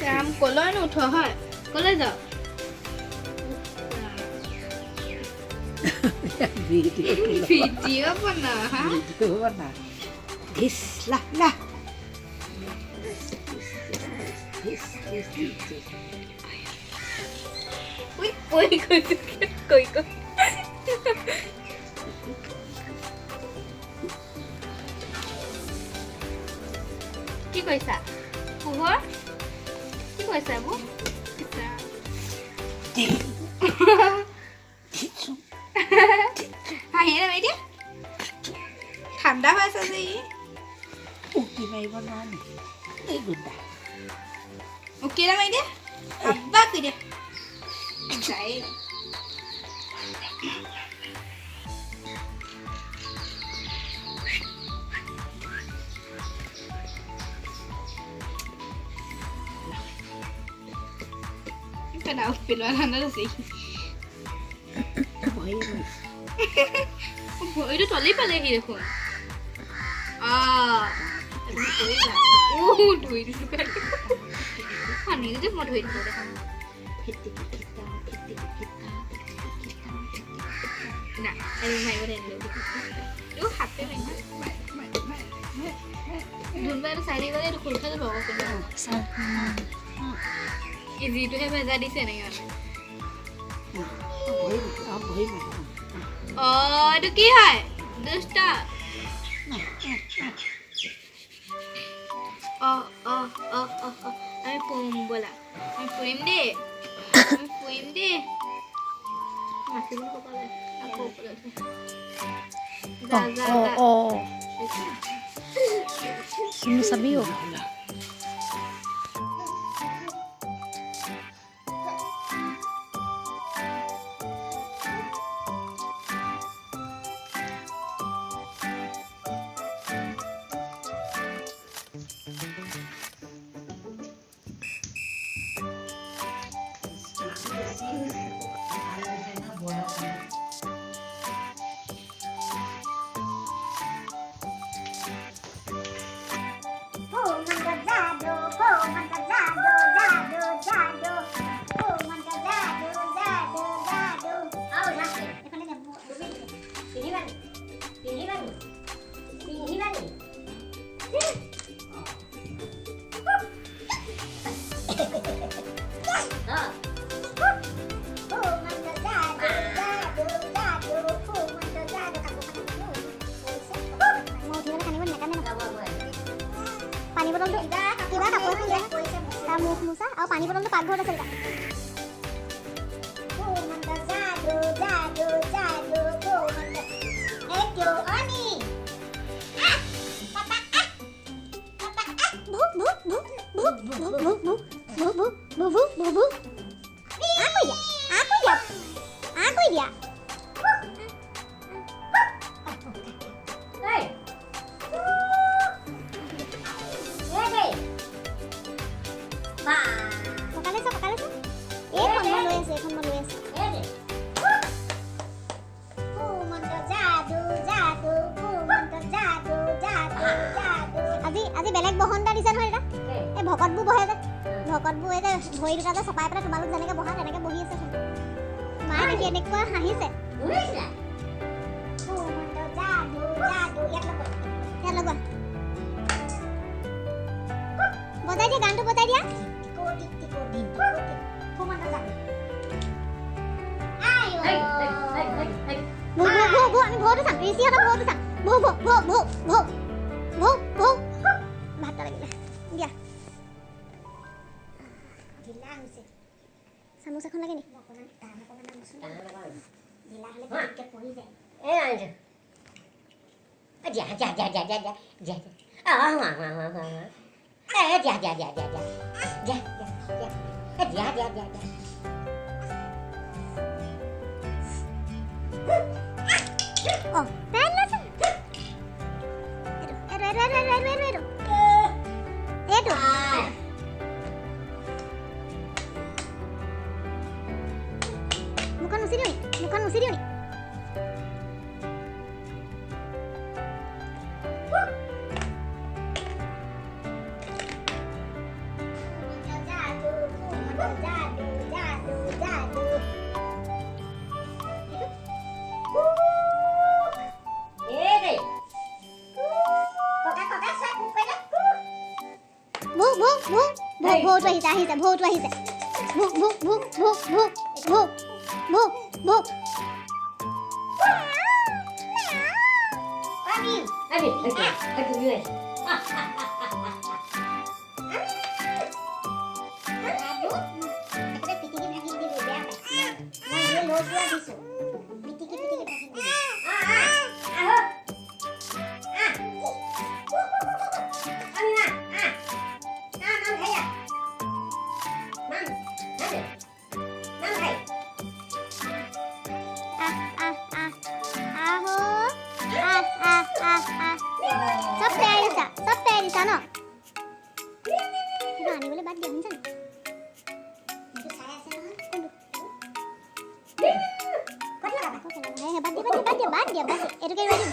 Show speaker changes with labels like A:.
A: শ্যাম কলৈ নুঠ হয় কলৈ যাও ভিডিঅ' বনা হা
B: ভিডিঅ' বনা ঘিচ লাহ লাহ
A: উই কৈ কৈ কি কৈছা পোহৰ কি কৈছা বু হাঁহি না এতিয়া ঠাণ্ডা হৈ আছে যে
B: উকি মাৰিব নোৱাৰা নেকি এই গুণ্ডা
A: উকি না মাৰি দিয়া আব্বা কৈ দিয়া যাই Kenapa piluan sih? Itu tali pada gitu kan? Duit itu kan? Kan itu mau duit berapa kan? Nah, ini main berapa dulu? Itu hati main. Dulu baru sehari baru itu kulkas bawa ke dalam. Easy to have as a designer. Oh, itu ki hai? Dusta. Oh. আমি poem বলা। আমি poem দে। মাছিবোৰ কপালে। আকৌ কপালে। যা।
C: Não sabia? পানী বটলটো কিবা কাপোৰ এখন লৈ তাৰ মুখ মুচা আৰু পানী বটলটো পাকঘৰত আছে আজি বেলেগ বহনটা দিছে নহয় এটা এই ভকতবোৰ বহে যে ভকতবোৰ এই যে ভৰি দুটা যে চপাই পেলাই তোমালোক যেনেকৈ বহা তেনেকৈ বহি আছে মায়ে দেখি এনেকুৱা হাঁহিছে বজাই দিয়া গানটো বজাই দিয়া আমি ভোটো চাম ঋষিহঁতৰ ভোটো চাম ভো ভাতটা লাগিলে দিয়া চামুচ এখন লাগে নি Oh, panas. Itu. Bukan musim ini. ভূটো আহিছে ভূটো আহিছে ভূক ভূক ভূক ভূক ভূক ভূক ভূক ভূক চব তৈয়াৰী দিছা ন আনিবলৈ বাদ দিয়া শুনিছা বাদ দিয়া এইটোকে ৰোৱাই দিম